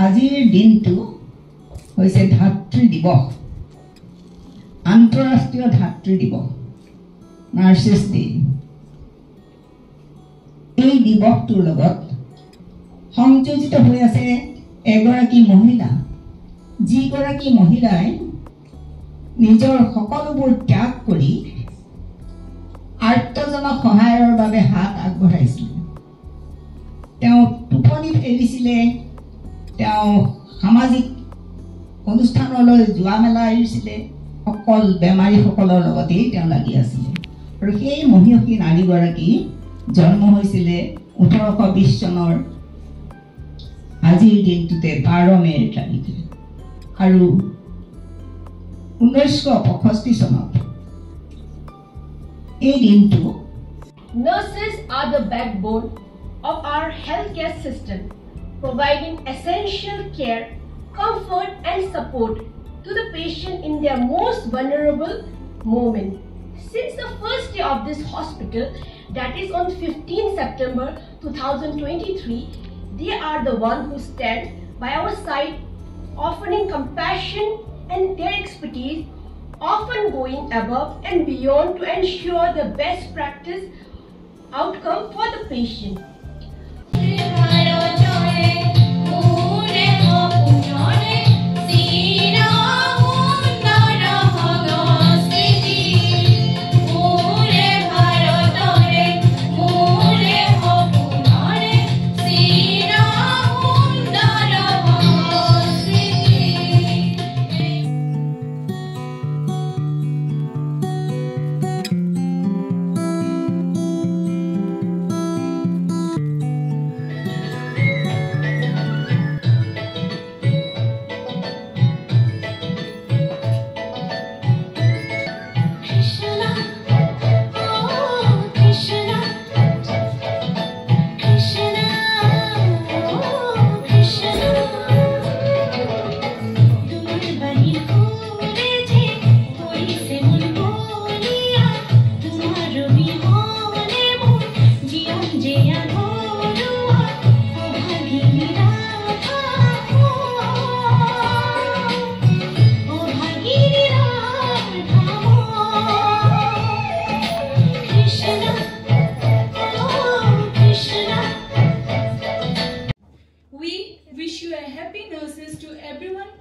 আজিৰ দিনটো হৈছে ধাত্ৰী দিৱস, আন্তঃৰাষ্ট্ৰীয় ধাত্ৰী দিৱস, নাৰ্চিছ ডে। এই দিৱসটোৰ লগত সংযোজিত হৈ আছে এগৰাকী মহিলা, যিগৰাকী মহিলাই নিজৰ সকলোবোৰ ত্যাগ কৰি আৰ্তজনক সহায়ৰ বাবে হাত আগবঢ়াইছিল। তেওঁ টোপনি এৰিছিলে, তেওঁ সামাজিক অনুষ্ঠানলৈ যোৱা মেলা এৰিছিলে, সকল বেমাৰীসকলৰ লগতেই তেওঁ লাগি আছিলে। আৰু সেই মহিয়সী নাৰীগৰাকী জন্ম হৈছিলে 1820 চনৰ আজিৰ দিনটোতে 12 মে'ৰ তাৰিখে। আৰু 1965 চনত এই দিনটো Nurses are the backbone of our healthcare system, providing essential care, comfort and support to the patient in their most vulnerable moment. Since the first day of this hospital, that is on 15 September 2023, they are the one who stand by our side, offering compassion and their expertise, often going above and beyond to ensure the best practice outcome for the patient.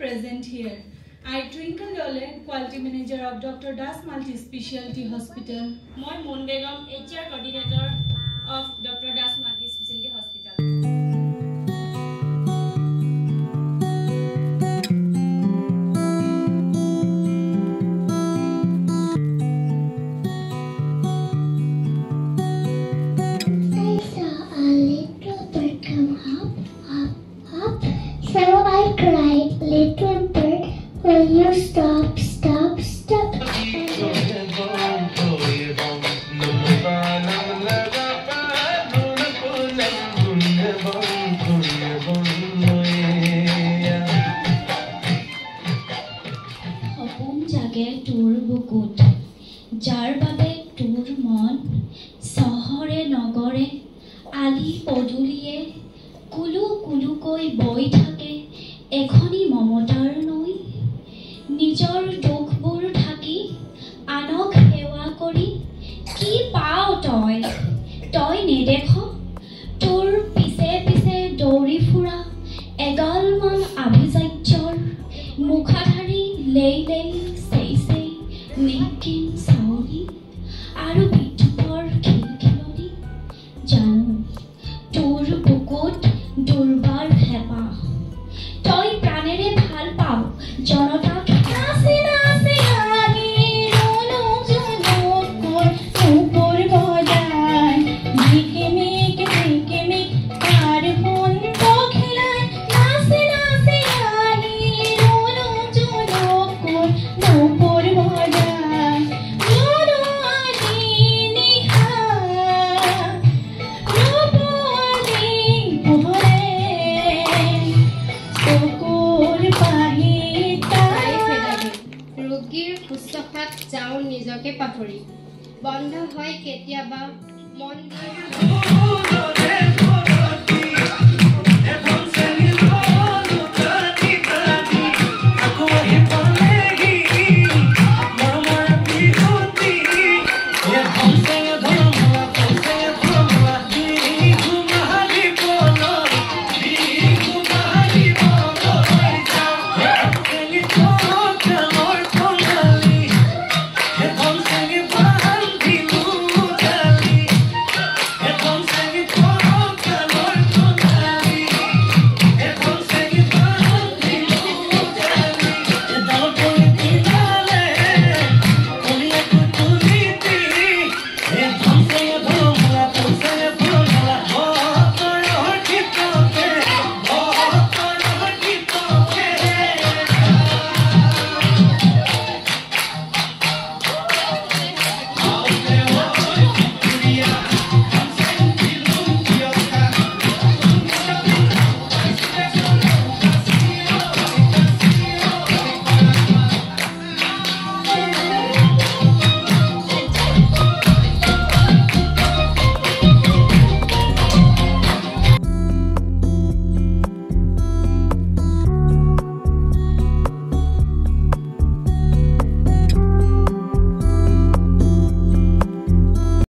Present here. I Twinkle Dole, Quality Manager of Dr. Das Multi-Specialty Hospital. Moi Moon Begum, HR Coordinator of Dr. Das Multi-Specialty Hospital. I saw a little bird come up. So I cried, little bird, will you stop, stop, stop? সপোন জাগে তোৰ বুকুত, যাৰ বাবে তোৰ মন চহৰে নগৰে আলি পদূলিয়ে কুলু কুলুকৈ বৈ থাকে এখনি মমতাৰ নৈ। নিজৰ দুখবোৰ ঢাকি আনক সেৱা কৰি কি পাও তই, তই নেদেখ তোৰ পিছে পিছে দৌৰি ফুৰা এগালমান আভিজাত্যৰ মুখাধাৰী লেই লেই চেই চেই মেকিন চাউলি আৰু বিদ্যুতৰ খিলখিলনি। জানো তোৰ বুকুত দুৰ্বাৰ হেঁপাহ, তই প্ৰাণেৰে ভাল পাও জনতাক নাচি নাচি আহি ৰলো জনকৰ ওপৰ বজাই ঝিকিমিক ঝিকিমিক তাৰ মন পখিলাই নাচি নাচি আহি ৰলো জনকৰ নিজকে পাহৰি বন্ধ হয় কেতিয়াবা মন